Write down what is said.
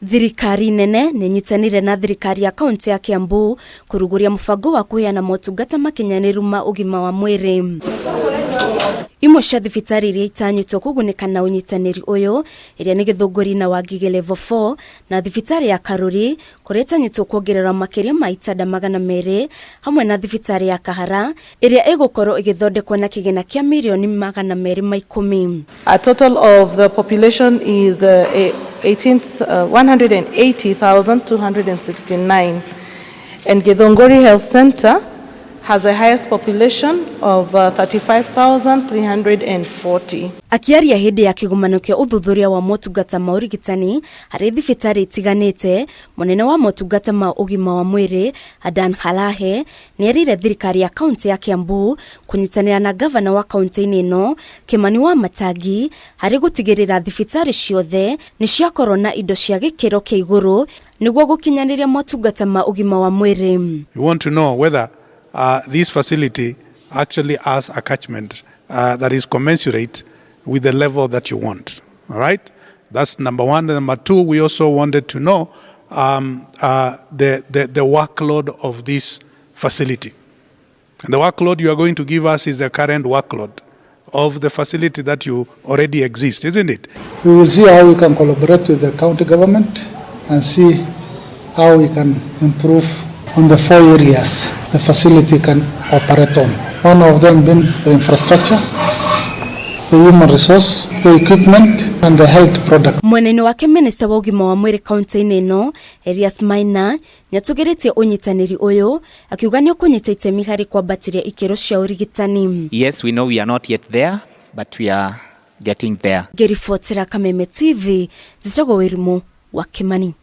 Thirikari nene ninyitanire na thirikari ya kaunti ya Kiambu kuruguria mubango wa kuheana motungata makinyaniru ma ugima wa mwiri. Imwe cia thibitari iria itanyitwo kugunika na unyitaniri uyu iria ni Githunguri na Wangige level 4 na thibitari ya KARURI kuria itanyitwo kuongerera makiria ma itanda 200 hamwe na thibitari ya KIHARA iria igukorwo igithondekwo na kigina kia milioni 210. A total of the population is 180,269, and Githunguri Health Center has the highest population of 35,340. Akiaria hindi ya kigumano kia uthuthuria wa motungata ma Urigitani hari thibitari itiganite, munene wa motungata ma ugima wa mwiri Adan Halahe nierire thirikari ya kaunti ya Kiambu kunyitanira na gavana wa kaunti-ini ino Kimani wa Matagi hari gutigirira thibitari ciothe ni ciakorwo na indo cia gikiro kia iguru niguo gukinyaniria motungata ma ugima wa mwiri. We want to know whether this facility actually has a catchment that is commensurate with the level that you want. All right, that's number one. And number two, we also wanted to know the workload of this facility. And the workload you are going to give us is the current workload of the facility that you already exist, isn't it? We will see how we can collaborate with the county government and see how we can improve on the 4 areas the facility can operate on. One of them being the infrastructure, the human resource, the equipment and the health product. Mwenene wake minister wa ugima wa mwiri kaunti-ini ino Elias Maina nyatugiritie unyitaniri uyu akiuga ni ukunyita itemi hari kwambatiria ikiro cia urigitani. Yes, we know we are not yet there, but we are getting there. Gerifotira Kameme TV, zitagwo Wirimu wa Kimani.